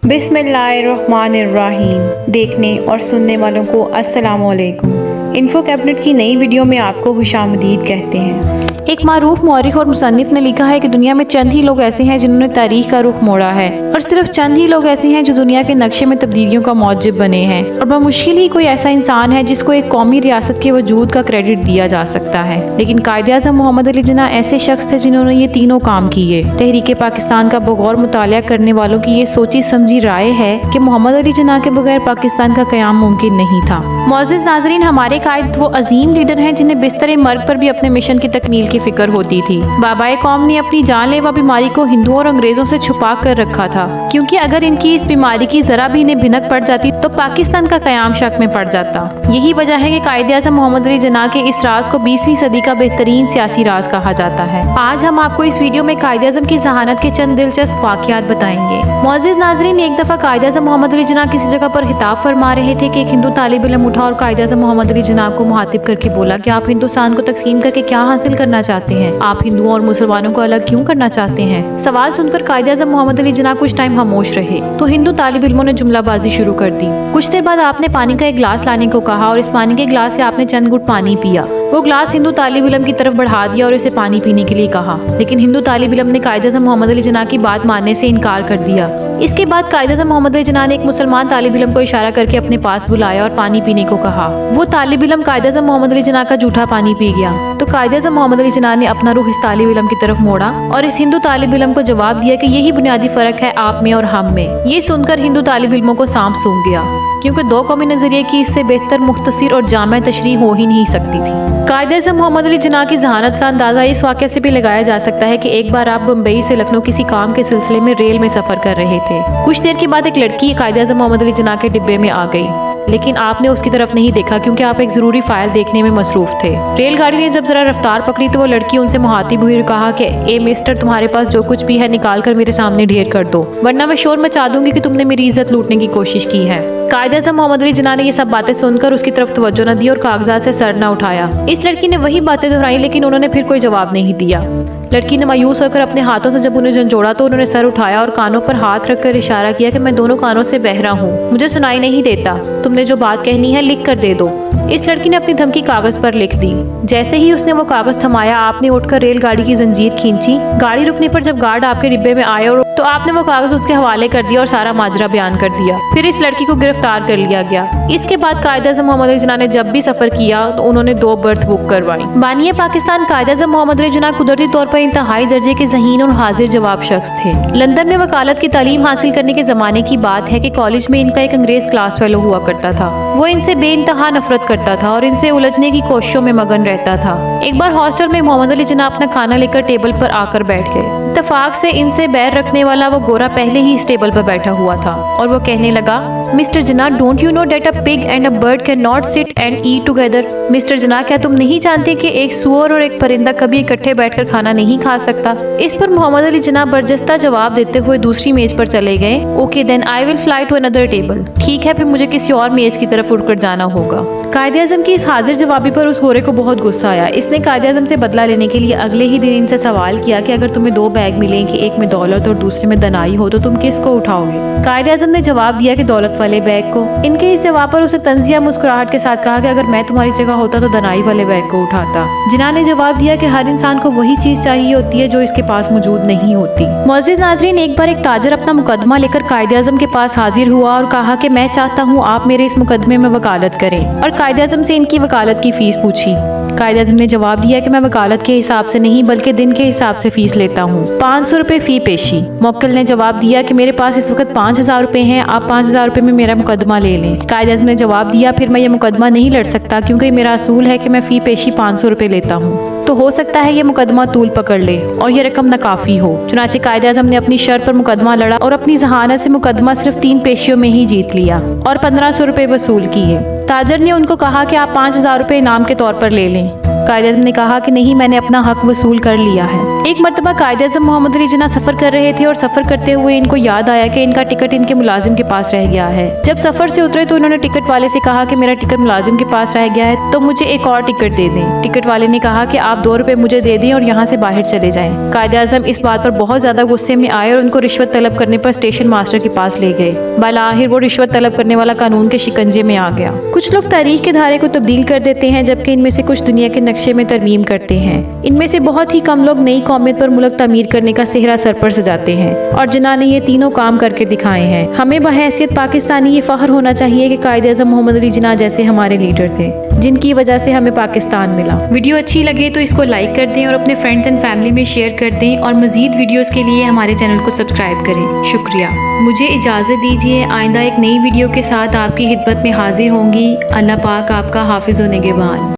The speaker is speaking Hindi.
बिस्मिल्लाहिर्रहमानिर्रहीम। देखने और सुनने वालों को अस्सलामुअलैकुम। इन्फो कैबिनेट की नई वीडियो में आपको खुशामदीद कहते हैं। एक मारूफ मौरिख और मुसन्निफ ने लिखा है कि दुनिया में चंद ही लोग ऐसे हैं जिन्होंने तारीख का रुख मोड़ा है और सिर्फ चंद ही लोग ऐसे हैं जो दुनिया के नक्शे में तब्दीलियों का मौजिब बने हैं और बमुश्किल ही कोई ऐसा इंसान है जिसको एक कौमी रियासत के वजूद का क्रेडिट दिया जा सकता है। लेकिन कायद-ए-आज़म मोहम्मद अली जिन्ना ऐसे शख्स थे जिन्होंने ये तीनों काम किए। तहरीक पाकिस्तान का बगौर मुतालिया करने वालों की ये सोची समझी राय है कि मोहम्मद अली जिन्ना के बगैर पाकिस्तान का क़याम मुमकिन नहीं था। मोअज़्ज़िज़ नाज़रीन, हमारे कायद वो अजीम लीडर हैं जिन्हें बिस्तर मर्ग पर भी अपने मिशन की तकमील की फिक्र होती थी। बाबाए कौम ने अपनी जानलेवा बीमारी को हिंदुओं और अंग्रेजों से छुपा कर रखा था, क्योंकि अगर इनकी इस बीमारी की जरा भी इन्हें भिनक पड़ जाती तो पाकिस्तान का कयाम शक में पड़ जाता। यही वजह है कि कायद-ए-आज़म मोहम्मद अली जिन्ना के इस राज को 20वीं सदी का बेहतरीन सियासी राज कहा जाता है। आज हम आपको इस वीडियो में कायद-ए-आज़म की जहानत के चंद दिलचस्प वाक़यात बताएंगे। मोअज़्ज़िज़ नाज़रीन, एक दफा कायद-ए-आज़म मोहम्मद अली जिन्ना किसी जगह पर खिताब फरमा रहे थे कि एक हिंदू तालिब इल्म उठा और कायद-ए-आज़म मोहम्मद अली जिन्ना को मुखातिब करके बोला कि आप हिंदुस्तान को तकसीम करके क्या हासिल करना चाहते हैं? आप हिंदुओं और मुसलमानों को अलग क्यों करना चाहते हैं? सवाल सुनकर कायद-ए-आज़म मोहम्मद अली जिन्ना कुछ टाइम खामोश रहे तो हिंदू तालिब इल्मों ने जुमलाबाजी शुरू कर दी। कुछ देर बाद आपने पानी का एक गिलास लाने को कहा और इस पानी के गिलास से आपने चंद घुट पानी पिया। वो गिलास हिंदू तालिब इल्म की तरफ बढ़ा दिया और इसे पानी पीने के लिए कहा, लेकिन हिंदू तालिब इल्म ने कायद-ए-आज़म मोहम्मद अली जिन्ना की बात मानने से इनकार कर दिया। इसके बाद कायद-ए-आज़म मोहम्मद अली जिन्ना ने एक मुसलमान तालिब इल्म को इशारा करके अपने पास बुलाया और पानी पीने को कहा। वो तालिब इल्म कायद-ए-आज़म मोहम्मद अली जिन्ना का जूठा पानी पी गया तो कायद-ए-आज़म मोहम्मद अली जिन्ना ने अपना रुख इस तालिब इल्म की तरफ मोड़ा और इस हिंदू तालिब इल्म को जवाब दिया कि यही बुनियादी फर्क है आप में और हम में। ये सुनकर हिंदू तालिब इल्मों को सांप सूंघ गया, क्योंकि दो कौमी नजरिए की इससे बेहतर, मुख्तसर और जामा तशरीह हो ही नहीं सकती थी। कायद-ए-आज़म मोहम्मद अली जिन्ना की जहानत का अंदाजा इस वाक़े से भी लगाया जा सकता है कि एक बार आप बम्बई से लखनऊ किसी काम के सिलसिले में रेल में सफर कर रहे थे। कुछ देर के बाद एक लड़की कायद-ए-आज़म मोहम्मद अली जिन्ना के डिब्बे में आ गई, लेकिन आपने उसकी तरफ नहीं देखा क्योंकि आप एक जरूरी फाइल देखने में मसरूफ थे। रेलगाड़ी ने जब जरा रफ्तार पकड़ी तो वो लड़की उनसे मुखातिब हुई और कहा कि ए मिस्टर, तुम्हारे पास जो कुछ भी है निकाल कर मेरे सामने ढेर कर दो, वरना मैं शोर मचा दूंगी कि तुमने मेरी इज्जत लूटने की कोशिश की है। कायद-ए-आज़म मोहम्मद अली जिन्ना ने ये सब बातें सुनकर उसकी तरफ तवज्जो न दी और कागजात से सर न उठाया। इस लड़की ने वही बातें दोहराई, लेकिन उन्होंने फिर कोई जवाब नहीं दिया। लड़की ने मायूस होकर अपने हाथों से जब उन्हें झंझोड़ा तो उन्होंने सर उठाया और कानों पर हाथ रखकर इशारा किया कि मैं दोनों कानों से बहरा हूँ, मुझे सुनाई नहीं देता, तुमने जो बात कहनी है लिख कर दे दो। इस लड़की ने अपनी धमकी कागज पर लिख दी। जैसे ही उसने वो कागज थमाया, आपने उठकर रेलगाड़ी की जंजीर खींची। गाड़ी रुकने पर जब गार्ड आपके डिब्बे में आए और तो आपने वो कागज उसके हवाले कर दिया और सारा माजरा बयान कर दिया। फिर इस लड़की को गिरफ्तार कर लिया गया। इसके बाद कायद-ए-आज़म मोहम्मद अली जिन्ना ने जब भी सफर किया तो उन्होंने 2 बर्थ बुक करवाई। बानिए पाकिस्तान कायद-ए-आज़म मोहम्मद अली जिन्ना कुदरती तौर पर इंतहाई दर्जे के ज़हीन और हाजिर जवाब शख्स थे। लंदन में वकालत की तालीम हासिल करने के जमाने की बात है कि कॉलेज में इनका एक अंग्रेज क्लास फेलो हुआ करता था। वो इनसे बेइंतहा नफरत करता था और इनसे उलझने की कोशिशों में मगन रहता था। एक बार हॉस्टल में मोहम्मद अली जिन्ना अपना खाना लेकर टेबल पर आकर बैठ गए। इत्तेफाक से इनसे बैर रखने वाला वो गोरा पहले ही इस टेबल पर बैठा हुआ था और वो कहने लगा, mister Jinnah, don't you know that a pig and a bird can not sit and eat together? Mister Jinnah, क्या तुम नहीं जानते कि एक सूअर और एक परिंदा कभी इकट्ठे बैठकर खाना नहीं खा सकता? इस पर मोहम्मद अली जिन्ना बर्जस्ता जवाब देते हुए दूसरी मेज पर चले गए। Okay then I will fly to another table. ठीक है, फिर मुझे किसी और मेज की तरफ उड़कर जाना होगा। कायद-ए-आज़म की इस हाजिर जवाबी पर उस गोरे को बहुत गुस्सा आया। इसने कायद-ए-आज़म से बदला लेने के लिए अगले ही दिन इनसे सवाल किया कि अगर तुम्हें 2 बैग मिलें कि एक में दौलत और दूसरे में दनाई हो तो तुम किसको उठाओगे? कायद-ए-आज़म ने जवाब दिया कि दौलत वाले बैग को। इनके इस जवाब पर उसे तंजिया मुस्कुराहट के साथ कहा कि अगर मैं तुम्हारी जगह होता तो दनाई वाले बैग को उठाता। जिन्ना ने जवाब दिया कि हर इंसान को वही चीज चाहिए होती है जो इसके पास मौजूद नहीं होती। मोअज़्ज़िज़ नाज़रीन, एक बार एक ताजर अपना मुकदमा लेकर कायद-ए-आज़म के पास हाजिर हुआ और कहा कि मैं चाहता हूँ आप मेरे इस मुकदमे में वकालत करें, और कायद-ए-आज़म से इनकी वकालत की फीस पूछी। कायद-ए-आज़म ने जवाब दिया कि मैं वकालत के हिसाब से नहीं बल्कि दिन के हिसाब से फीस लेता हूँ, 500 रुपए फी पेशी। मुवक्किल ने जवाब दिया कि मेरे पास इस वक्त 5000 रुपए हैं, आप 5000 रुपए में मेरा मुकदमा ले लें। कायद-ए-आज़म ने जवाब दिया, फिर मैं ये मुकदमा नहीं लड़ सकता क्योंकि मेरा असूल है कि मैं फी पेशी 500 रुपए लेता हूँ, तो हो सकता है ये मुकदमा तूल पकड़ ले और ये रकम नाकाफी हो। चुनाचे कायद-ए-आज़म ने अपनी शर्त पर मुकदमा लड़ा और अपनी जहानत से मुकदमा सिर्फ 3 पेशियों में ही जीत लिया और 1500 रुपए वसूल किए। ताजर ने उनको कहा कि आप 5000 रुपए इनाम के तौर पर ले लें। कायद-ए-आज़म ने कहा कि नहीं, मैंने अपना हक वसूल कर लिया है। एक मरतबा कायद-ए-आज़म मोहम्मद अली जिन्ना सफर कर रहे थे और सफर करते हुए इनको याद आया कि इनका टिकट इनके मुलाजिम के पास रह गया है। जब सफर से उतरे तो इन्होंने टिकट वाले से कहा कि मेरा टिकट मुलाजिम के पास रह गया है, तो मुझे एक और टिकट दे दें। टिकट वाले ने कहा कि आप 2 रुपए मुझे दे दें और यहाँ से बाहर चले जाएं। कायद-ए-आज़म इस बात पर बहुत ज्यादा गुस्से में आए और उनको रिश्वत तलब करने पर स्टेशन मास्टर के पास ले गए। बालाहिर वो रिश्वत तलब करने वाला कानून के शिकंजे में आ गया। कुछ लोग तारीख के धारे को तब्दील कर देते हैं, जबकि इनमें से कुछ दुनिया के नक्शे में तरमीम करते हैं। इनमें से बहुत ही कम लोग नई कौमियत पर मुल्क तामीर करने का सेहरा सर पर सजाते हैं और जिन्ना ने ये तीनों काम करके दिखाए हैं। हमें बहैसियत पाकिस्तानी ये फख्र होना चाहिए कि कायद-ए-आज़म मोहम्मद अली जिन्ना जैसे हमारे लीडर थे, जिनकी वजह से हमें पाकिस्तान मिला। वीडियो अच्छी लगे तो इसको लाइक कर दें और अपने फ्रेंड्स एंड फैमिली में शेयर कर दें और मज़ीद वीडियोस के लिए हमारे चैनल को सब्सक्राइब करें। शुक्रिया। मुझे इजाज़त दीजिए। आइंदा एक नई वीडियो के साथ आपकी खिदमत में हाजिर होंगी। अल्लाह पाक आपका हाफिज़ व निगहबान।